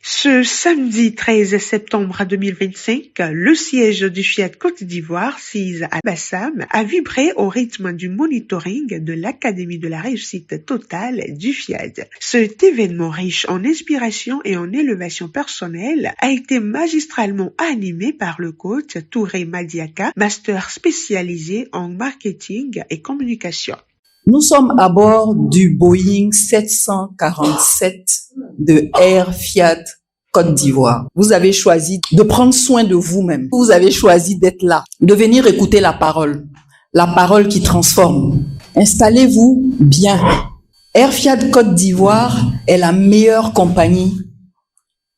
Ce samedi 13 septembre 2025, le siège du FIAD Côte d'Ivoire, sise à Bassam, a vibré au rythme du monitoring de l'Académie de la réussite totale du FIAD. Cet événement riche en inspiration et en élévation personnelle a été magistralement animé par le coach Touré Madiaka, master spécialisé en marketing et communication. Nous sommes à bord du Boeing 747 de Air Fiat Côte d'Ivoire. Vous avez choisi de prendre soin de vous-même. Vous avez choisi d'être là, de venir écouter la parole qui transforme. Installez-vous bien. Air Fiat Côte d'Ivoire est la meilleure compagnie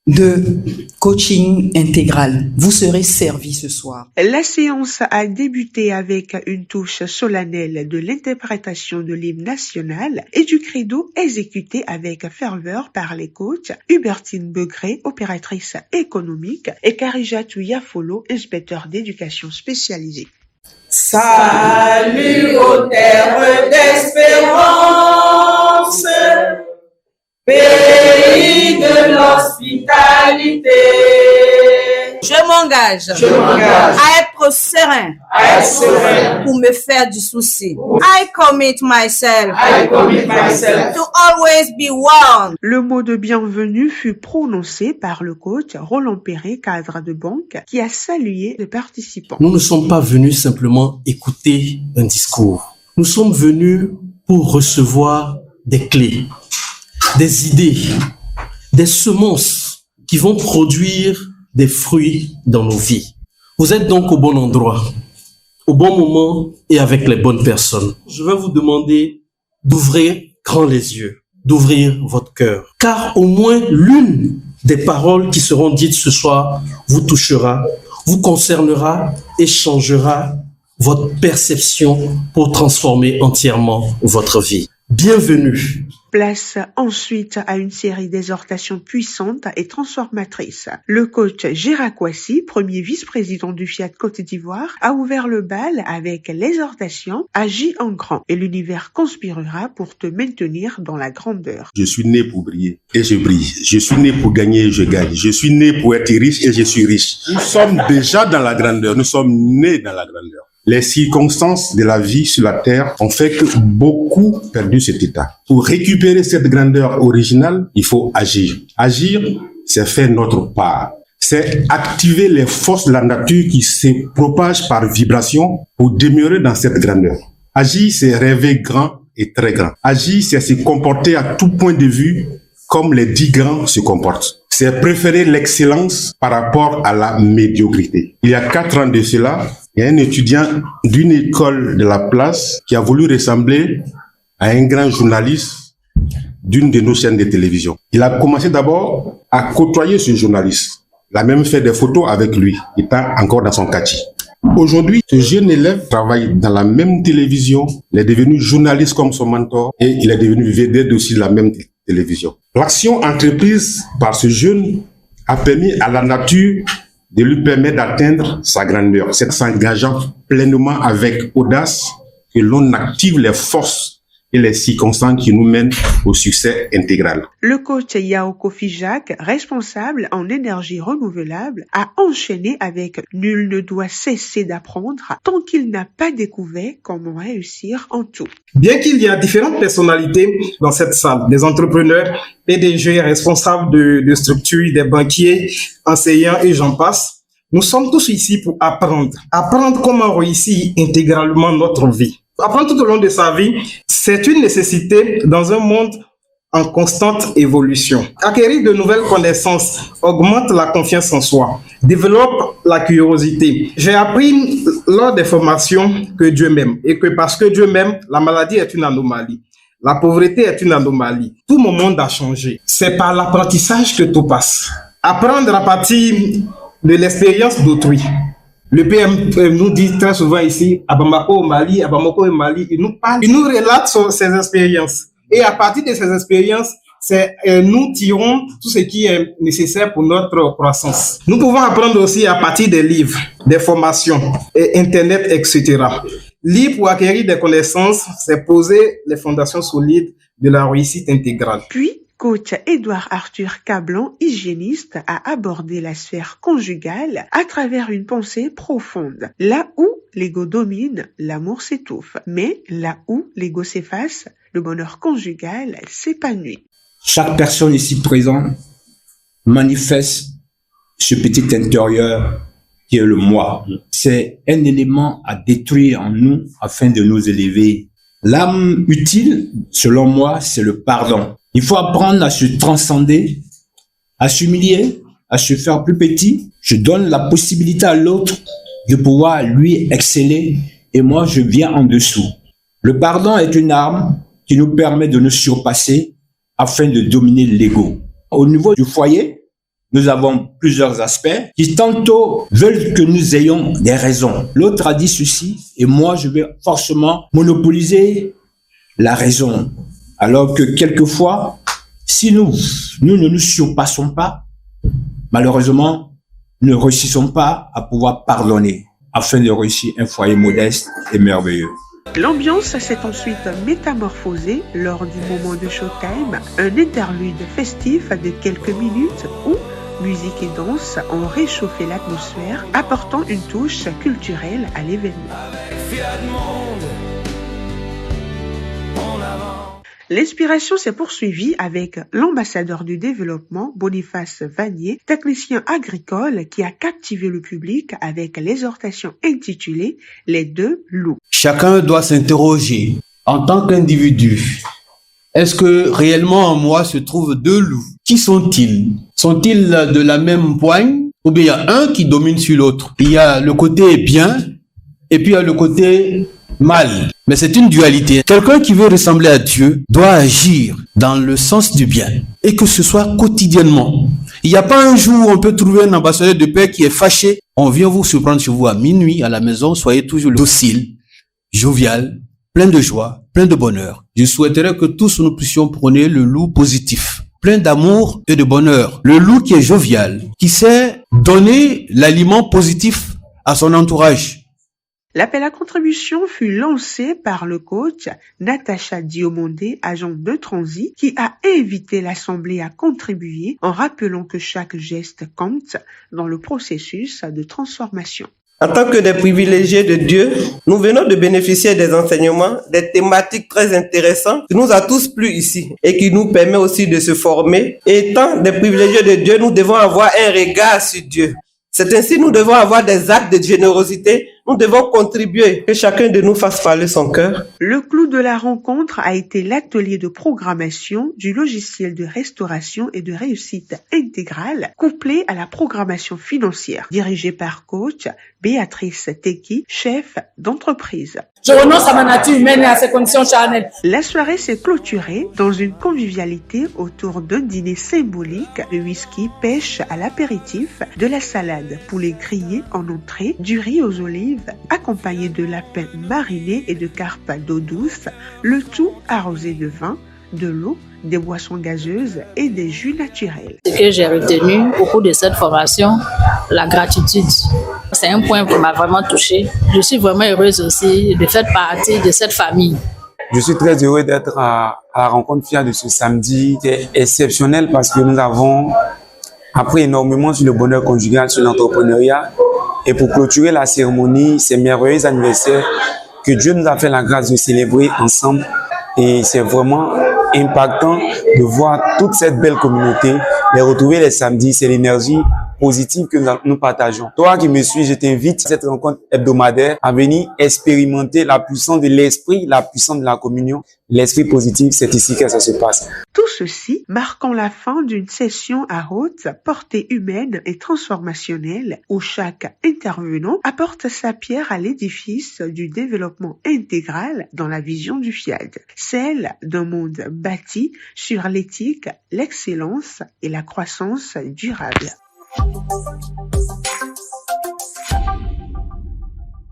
de coaching intégral. Vous serez servi ce soir. La séance a débuté avec une touche solennelle de l'interprétation de l'hymne national et du credo exécuté avec ferveur par les coachs Hubertine Begré, opératrice économique, et Karijatou Yafolo, inspecteur d'éducation spécialisée. Salut aux terres d'espérance, pays de l'hospitalité. Je m'engage à être serein pour me faire du souci. I commit myself to always be one. Le mot de bienvenue fut prononcé par le coach Roland Perret, cadre de banque, qui a salué les participants. Nous ne sommes pas venus simplement écouter un discours. Nous sommes venus pour recevoir des clés, des idées, des semences qui vont produire des fruits dans nos vies. Vous êtes donc au bon endroit, au bon moment et avec les bonnes personnes. Je vais vous demander d'ouvrir grand les yeux, d'ouvrir votre cœur, car au moins l'une des paroles qui seront dites ce soir vous touchera, vous concernera et changera votre perception pour transformer entièrement votre vie. Bienvenue. Place ensuite à une série d'exhortations puissantes et transformatrices. Le coach Gérard Kwasi, premier vice-président du FIAD Côte d'Ivoire, a ouvert le bal avec l'exhortation « Agis en grand et l'univers conspirera pour te maintenir dans la grandeur ». Je suis né pour briller et je brille. Je suis né pour gagner et je gagne. Je suis né pour être riche et je suis riche. Nous sommes déjà dans la grandeur. Nous sommes nés dans la grandeur. Les circonstances de la vie sur la terre ont fait que beaucoup ont perdu cet état. Pour récupérer cette grandeur originale, il faut agir. Agir, c'est faire notre part. C'est activer les forces de la nature qui se propagent par vibration pour demeurer dans cette grandeur. Agir, c'est rêver grand et très grand. Agir, c'est se comporter à tout point de vue comme les 10 grands se comportent. C'est préférer l'excellence par rapport à la médiocrité. Il y a 4 ans de cela, il y a un étudiant d'une école de la place qui a voulu ressembler à un grand journaliste d'une de nos chaînes de télévision. Il a commencé d'abord à côtoyer ce journaliste. Il a même fait des photos avec lui, étant encore dans son quartier. Aujourd'hui, ce jeune élève travaille dans la même télévision, il est devenu journaliste comme son mentor et il est devenu vedette aussi de la même télévision. L'action entreprise par ce jeune a permis à la nature de lui permettre d'atteindre sa grandeur. C'est en s'engageant pleinement avec audace que l'on active les forces et les circonstances qui nous mènent au succès intégral. Le coach Yao Kofi Jacques, responsable en énergie renouvelable, a enchaîné avec « Nul ne doit cesser d'apprendre tant qu'il n'a pas découvert comment réussir en tout ». Bien qu'il y ait différentes personnalités dans cette salle, des entrepreneurs, PDG, responsables de structures, des banquiers, enseignants et j'en passe, nous sommes tous ici pour apprendre. Apprendre comment réussir intégralement notre vie. Apprendre tout au long de sa vie, c'est une nécessité dans un monde en constante évolution. Acquérir de nouvelles connaissances augmente la confiance en soi, développe la curiosité. J'ai appris lors des formations que Dieu m'aime et que parce que Dieu m'aime, la maladie est une anomalie. La pauvreté est une anomalie. Tout mon monde a changé. C'est par l'apprentissage que tout passe. Apprendre à partir de l'expérience d'autrui. Le PM nous dit très souvent ici, à Bamako au Mali, il nous parle, il nous relate sur ses expériences. Et à partir de ces expériences, nous tirons tout ce qui est nécessaire pour notre croissance. Nous pouvons apprendre aussi à partir des livres, des formations, Internet, etc. Lire pour acquérir des connaissances, c'est poser les fondations solides de la réussite intégrale. Puis, coach Édouard Arthur Cablan, hygiéniste, a abordé la sphère conjugale à travers une pensée profonde. Là où l'ego domine, l'amour s'étouffe. Mais là où l'ego s'efface, le bonheur conjugal s'épanouit. Chaque personne ici présente manifeste ce petit intérieur qui est le moi. C'est un élément à détruire en nous afin de nous élever. L'âme utile, selon moi, c'est le pardon. Il faut apprendre à se transcender, à s'humilier, à se faire plus petit. Je donne la possibilité à l'autre de pouvoir lui exceller et moi je viens en dessous. Le pardon est une arme qui nous permet de nous surpasser afin de dominer l'ego. Au niveau du foyer, nous avons plusieurs aspects qui tantôt veulent que nous ayons des raisons. L'autre a dit ceci et moi je vais forcément monopoliser la raison. Alors que quelquefois, si nous ne nous surpassons pas, malheureusement, nous ne réussissons pas à pouvoir pardonner afin de réussir un foyer modeste et merveilleux. L'ambiance s'est ensuite métamorphosée lors du moment de showtime, un interlude festif de quelques minutes où musique et danse ont réchauffé l'atmosphère, apportant une touche culturelle à l'événement. L'inspiration s'est poursuivie avec l'ambassadeur du développement, Boniface Vanier, technicien agricole qui a captivé le public avec l'exhortation intitulée « Les deux loups ». Chacun doit s'interroger en tant qu'individu. Est-ce que réellement en moi se trouvent deux loups? Qui sont-ils? Sont-ils de la même poigne? Ou bien il y a un qui domine sur l'autre? Il y a le côté bien et puis il y a le côté mal. Mais c'est une dualité. Quelqu'un qui veut ressembler à Dieu doit agir dans le sens du bien. Et que ce soit quotidiennement. Il n'y a pas un jour où on peut trouver un ambassadeur de paix qui est fâché. On vient vous surprendre chez vous à minuit à la maison. Soyez toujours docile, jovial, plein de joie, plein de bonheur. Je souhaiterais que tous nous puissions prôner le loup positif, plein d'amour et de bonheur. Le loup qui est jovial, qui sait donner l'aliment positif à son entourage. L'appel à contribution fut lancé par le coach Natacha Diomondé, agent de Transi, qui a invité l'Assemblée à contribuer en rappelant que chaque geste compte dans le processus de transformation. En tant que des privilégiés de Dieu, nous venons de bénéficier des enseignements, des thématiques très intéressantes qui nous a tous plu ici et qui nous permet aussi de se former. Et étant des privilégiés de Dieu, nous devons avoir un regard sur Dieu. C'est ainsi nous devons avoir des actes de générosité. Nous devons contribuer, que chacun de nous fasse parler son cœur. Le clou de la rencontre a été l'atelier de programmation du logiciel de restauration et de réussite intégrale, couplé à la programmation financière, dirigé par coach Béatrice Teki, chef d'entreprise. Je renonce à ma nature humaine et à ses conditions charnelles. La soirée s'est clôturée dans une convivialité autour d'un dîner symbolique de whisky, pêche à l'apéritif, de la salade poulet grillé en entrée, du riz aux olives, accompagné de lapins marinés et de carpes d'eau douce, le tout arrosé de vin, de l'eau, des boissons gazeuses et des jus naturels. Ce que j'ai retenu au cours de cette formation, la gratitude. C'est un point qui m'a vraiment touchée. Je suis vraiment heureuse aussi de faire partie de cette famille. Je suis très heureux d'être à la rencontre FIAT de ce samedi. C'est exceptionnel parce que nous avons appris énormément sur le bonheur conjugal, sur l'entrepreneuriat. Et pour clôturer la cérémonie, ces merveilleux anniversaires que Dieu nous a fait la grâce de célébrer ensemble. Et c'est vraiment impactant de voir toute cette belle communauté, les retrouver les samedis. C'est l'énergie positive que nous partageons. Toi qui me suis, je t'invite à cette rencontre hebdomadaire à venir expérimenter la puissance de l'esprit, la puissance de la communion, l'esprit positif. C'est ici que ça se passe. Tout ceci marquant la fin d'une session à haute portée humaine et transformationnelle où chaque intervenant apporte sa pierre à l'édifice du développement intégral dans la vision du FIAD, celle d'un monde bâti sur l'éthique, l'excellence et la croissance durable.